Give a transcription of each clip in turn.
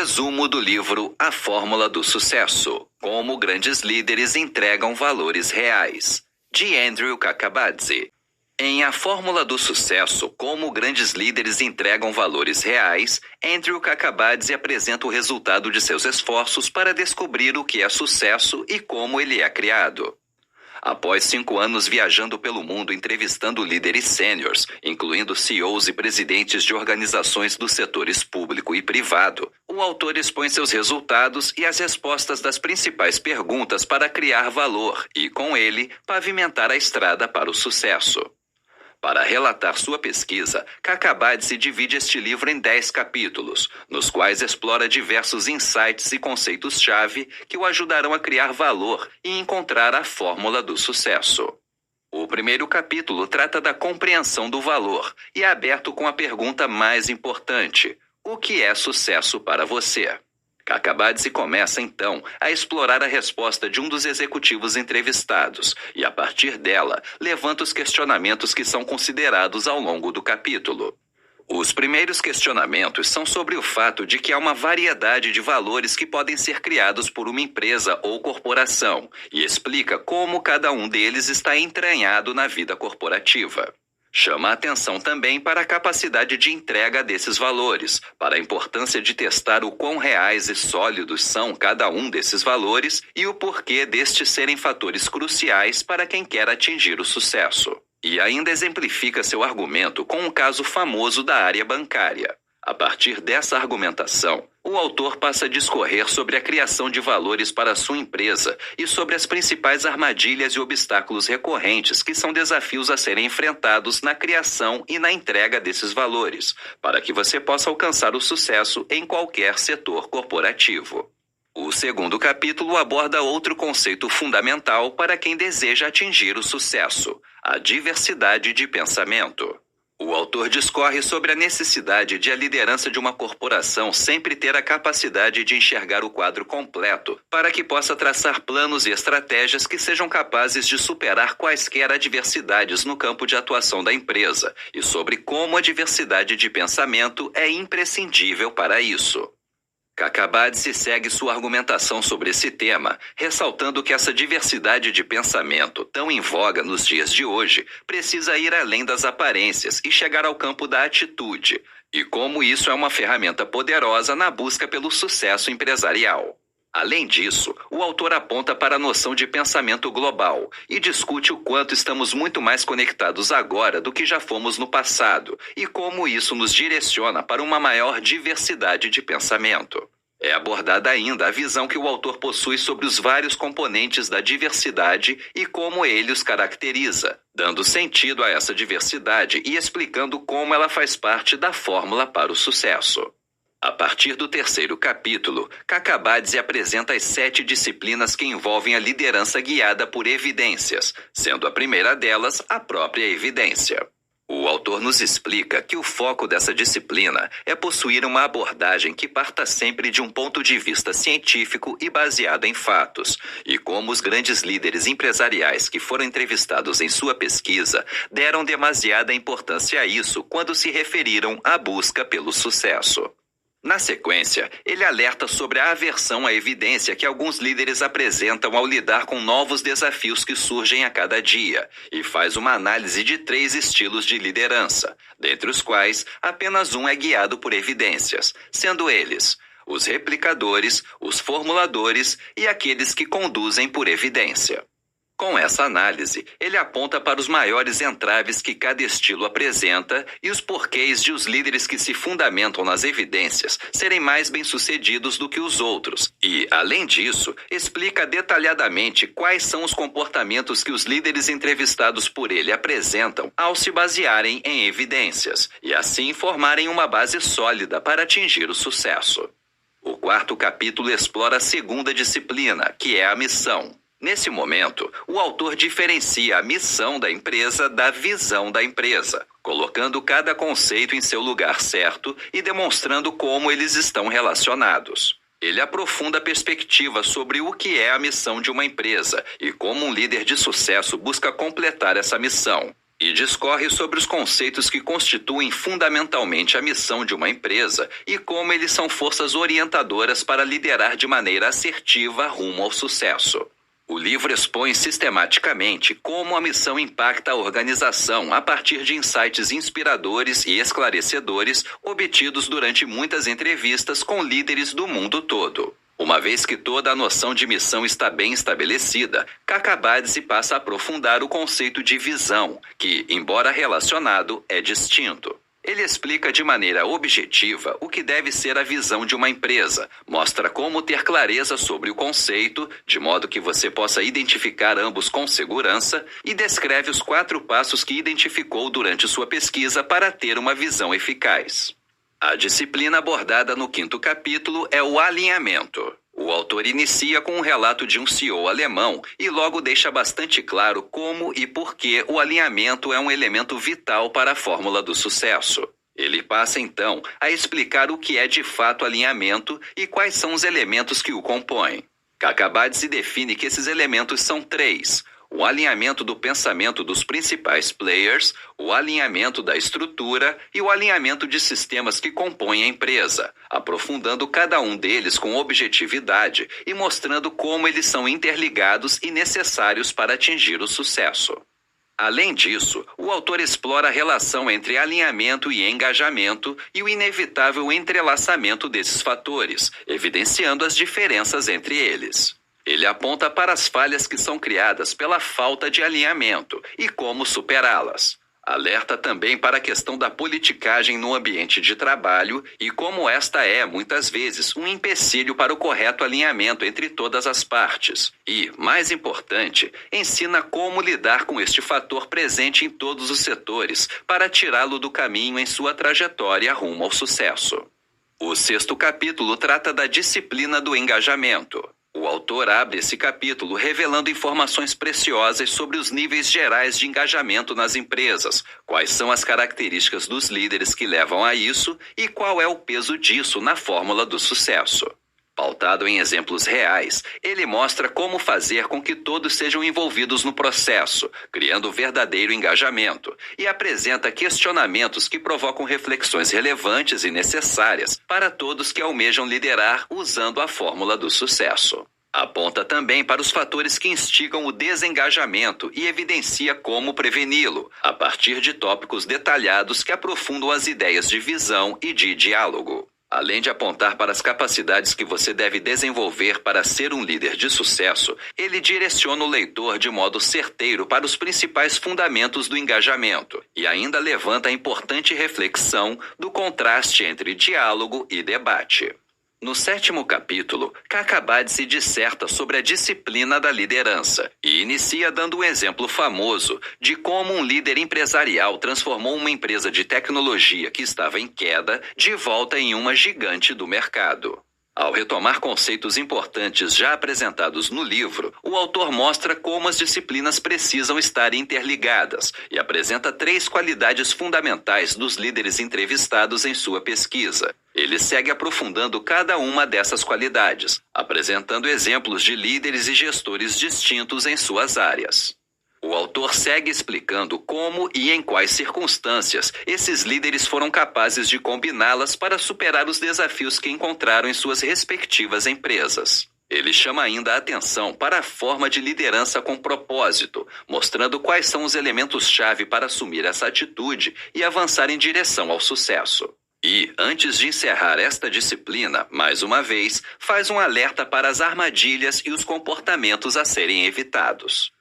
Resumo do livro A Fórmula do Sucesso: Como Grandes Líderes Entregam Valores Reais, de Andrew Kakabadze. Em A Fórmula do Sucesso: Como Grandes Líderes Entregam Valores Reais, Andrew Kakabadze apresenta o resultado de seus esforços para descobrir o que é sucesso e como ele é criado. Após 5 anos viajando pelo mundo entrevistando líderes sêniores, incluindo CEOs e presidentes de organizações dos setores público e privado, o autor expõe seus resultados e as respostas das principais perguntas para criar valor e, com ele, pavimentar a estrada para o sucesso. Para relatar sua pesquisa, Kakabadze divide este livro em 10 capítulos, nos quais explora diversos insights e conceitos-chave que o ajudarão a criar valor e encontrar a fórmula do sucesso. O primeiro capítulo trata da compreensão do valor e é aberto com a pergunta mais importante: o que é sucesso para você? Kakabadze começa, então, a explorar a resposta de um dos executivos entrevistados e, a partir dela, levanta os questionamentos que são considerados ao longo do capítulo. Os primeiros questionamentos são sobre o fato de que há uma variedade de valores que podem ser criados por uma empresa ou corporação e explica como cada um deles está entranhado na vida corporativa. Chama a atenção também para a capacidade de entrega desses valores, para a importância de testar o quão reais e sólidos são cada um desses valores e o porquê destes serem fatores cruciais para quem quer atingir o sucesso. E ainda exemplifica seu argumento com um caso famoso da área bancária. A partir dessa argumentação, o autor passa a discorrer sobre a criação de valores para sua empresa e sobre as principais armadilhas e obstáculos recorrentes que são desafios a serem enfrentados na criação e na entrega desses valores, para que você possa alcançar o sucesso em qualquer setor corporativo. O segundo capítulo aborda outro conceito fundamental para quem deseja atingir o sucesso: a diversidade de pensamento. O autor discorre sobre a necessidade de a liderança de uma corporação sempre ter a capacidade de enxergar o quadro completo para que possa traçar planos e estratégias que sejam capazes de superar quaisquer adversidades no campo de atuação da empresa e sobre como a diversidade de pensamento é imprescindível para isso. Kakabadze segue sua argumentação sobre esse tema, ressaltando que essa diversidade de pensamento, tão em voga nos dias de hoje, precisa ir além das aparências e chegar ao campo da atitude, e como isso é uma ferramenta poderosa na busca pelo sucesso empresarial. Além disso, o autor aponta para a noção de pensamento global e discute o quanto estamos muito mais conectados agora do que já fomos no passado e como isso nos direciona para uma maior diversidade de pensamento. É abordada ainda a visão que o autor possui sobre os vários componentes da diversidade e como ele os caracteriza, dando sentido a essa diversidade e explicando como ela faz parte da fórmula para o sucesso. A partir do terceiro capítulo, Kakabadze apresenta as 7 disciplinas que envolvem a liderança guiada por evidências, sendo a primeira delas a própria evidência. O autor nos explica que o foco dessa disciplina é possuir uma abordagem que parta sempre de um ponto de vista científico e baseado em fatos, e como os grandes líderes empresariais que foram entrevistados em sua pesquisa deram demasiada importância a isso quando se referiram à busca pelo sucesso. Na sequência, ele alerta sobre a aversão à evidência que alguns líderes apresentam ao lidar com novos desafios que surgem a cada dia e faz uma análise de 3 estilos de liderança, dentre os quais apenas um é guiado por evidências, sendo eles os replicadores, os formuladores e aqueles que conduzem por evidência. Com essa análise, ele aponta para os maiores entraves que cada estilo apresenta e os porquês de os líderes que se fundamentam nas evidências serem mais bem-sucedidos do que os outros e, além disso, explica detalhadamente quais são os comportamentos que os líderes entrevistados por ele apresentam ao se basearem em evidências e assim formarem uma base sólida para atingir o sucesso. O quarto capítulo explora a segunda disciplina, que é a missão. Nesse momento, o autor diferencia a missão da empresa da visão da empresa, colocando cada conceito em seu lugar certo e demonstrando como eles estão relacionados. Ele aprofunda a perspectiva sobre o que é a missão de uma empresa e como um líder de sucesso busca completar essa missão. e discorre sobre os conceitos que constituem fundamentalmente a missão de uma empresa e como eles são forças orientadoras para liderar de maneira assertiva rumo ao sucesso. O livro expõe sistematicamente como a missão impacta a organização a partir de insights inspiradores e esclarecedores obtidos durante muitas entrevistas com líderes do mundo todo. Uma vez que toda a noção de missão está bem estabelecida, Kakabadze passa a aprofundar o conceito de visão, que, embora relacionado, é distinto. Ele explica de maneira objetiva o que deve ser a visão de uma empresa, mostra como ter clareza sobre o conceito, de modo que você possa identificar ambos com segurança, e descreve os 4 passos que identificou durante sua pesquisa para ter uma visão eficaz. A disciplina abordada no 5º capítulo é o alinhamento. O autor inicia com um relato de um CEO alemão e logo deixa bastante claro como e por que o alinhamento é um elemento vital para a fórmula do sucesso. Ele passa então a explicar o que é de fato alinhamento e quais são os elementos que o compõem. Kakabadze define que esses elementos são 3: o alinhamento do pensamento dos principais players, o alinhamento da estrutura e o alinhamento de sistemas que compõem a empresa, aprofundando cada um deles com objetividade e mostrando como eles são interligados e necessários para atingir o sucesso. Além disso, o autor explora a relação entre alinhamento e engajamento e o inevitável entrelaçamento desses fatores, evidenciando as diferenças entre eles. Ele aponta para as falhas que são criadas pela falta de alinhamento e como superá-las. Alerta também para a questão da politicagem no ambiente de trabalho e como esta é, muitas vezes, um empecilho para o correto alinhamento entre todas as partes. E, mais importante, ensina como lidar com este fator presente em todos os setores para tirá-lo do caminho em sua trajetória rumo ao sucesso. O 6º capítulo trata da disciplina do engajamento. O autor abre esse capítulo revelando informações preciosas sobre os níveis gerais de engajamento nas empresas, quais são as características dos líderes que levam a isso e qual é o peso disso na fórmula do sucesso. Pautado em exemplos reais, ele mostra como fazer com que todos sejam envolvidos no processo, criando verdadeiro engajamento, e apresenta questionamentos que provocam reflexões relevantes e necessárias para todos que almejam liderar usando a fórmula do sucesso. Aponta também para os fatores que instigam o desengajamento e evidencia como preveni-lo, a partir de tópicos detalhados que aprofundam as ideias de visão e de diálogo. Além de apontar para as capacidades que você deve desenvolver para ser um líder de sucesso, ele direciona o leitor de modo certeiro para os principais fundamentos do engajamento e ainda levanta a importante reflexão do contraste entre diálogo e debate. No 7º capítulo, Kakabadze disserta sobre a disciplina da liderança e inicia dando um exemplo famoso de como um líder empresarial transformou uma empresa de tecnologia que estava em queda de volta em uma gigante do mercado. Ao retomar conceitos importantes já apresentados no livro, o autor mostra como as disciplinas precisam estar interligadas e apresenta 3 qualidades fundamentais dos líderes entrevistados em sua pesquisa. Ele segue aprofundando cada uma dessas qualidades, apresentando exemplos de líderes e gestores distintos em suas áreas. O autor segue explicando como e em quais circunstâncias esses líderes foram capazes de combiná-las para superar os desafios que encontraram em suas respectivas empresas. Ele chama ainda a atenção para a forma de liderança com propósito, mostrando quais são os elementos-chave para assumir essa atitude e avançar em direção ao sucesso. E, antes de encerrar esta disciplina, mais uma vez, faz um alerta para as armadilhas e os comportamentos a serem evitados.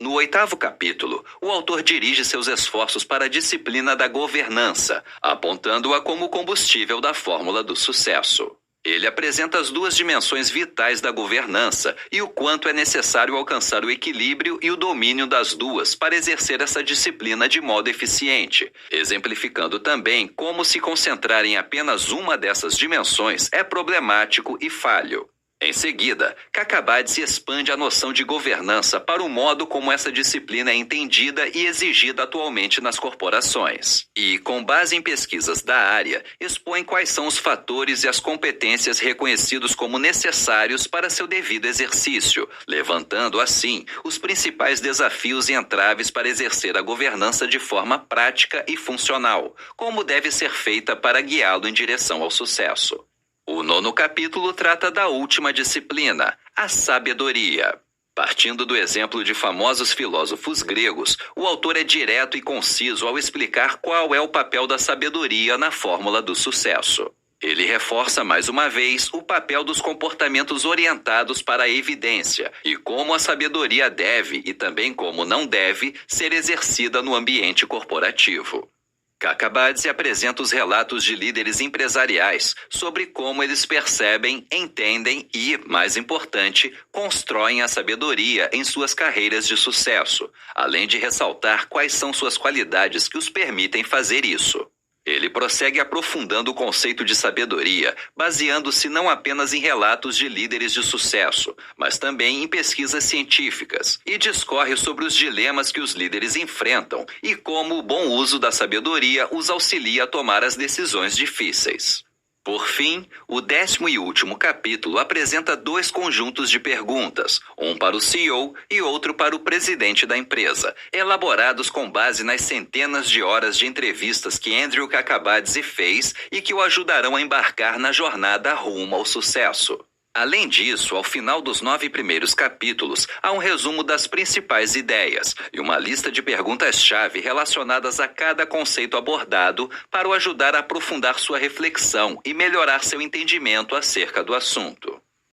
No 8º capítulo, o autor dirige seus esforços para a disciplina da governança, apontando-a como combustível da fórmula do sucesso. Ele apresenta as 2 dimensões vitais da governança e o quanto é necessário alcançar o equilíbrio e o domínio das duas para exercer essa disciplina de modo eficiente, exemplificando também como se concentrar em apenas uma dessas dimensões é problemático e falho. Em seguida, Kakabadze expande a noção de governança para o modo como essa disciplina é entendida e exigida atualmente nas corporações. E, com base em pesquisas da área, expõe quais são os fatores e as competências reconhecidos como necessários para seu devido exercício, levantando, assim, os principais desafios e entraves para exercer a governança de forma prática e funcional, como deve ser feita para guiá-lo em direção ao sucesso. O 9º capítulo trata da última disciplina, a sabedoria. Partindo do exemplo de famosos filósofos gregos, o autor é direto e conciso ao explicar qual é o papel da sabedoria na fórmula do sucesso. Ele reforça mais uma vez o papel dos comportamentos orientados para a evidência e como a sabedoria deve e também como não deve ser exercida no ambiente corporativo. Kakabadze apresenta os relatos de líderes empresariais sobre como eles percebem, entendem e, mais importante, constroem a sabedoria em suas carreiras de sucesso, além de ressaltar quais são suas qualidades que os permitem fazer isso. Ele prossegue aprofundando o conceito de sabedoria, baseando-se não apenas em relatos de líderes de sucesso, mas também em pesquisas científicas, e discorre sobre os dilemas que os líderes enfrentam e como o bom uso da sabedoria os auxilia a tomar as decisões difíceis. Por fim, o 10º e último capítulo apresenta 2 conjuntos de perguntas, um para o CEO e outro para o presidente da empresa, elaborados com base nas centenas de horas de entrevistas que Andrew Kakabadze fez e que o ajudarão a embarcar na jornada rumo ao sucesso. Além disso, ao final dos 9 primeiros capítulos, há um resumo das principais ideias e uma lista de perguntas-chave relacionadas a cada conceito abordado para o ajudar a aprofundar sua reflexão e melhorar seu entendimento acerca do assunto.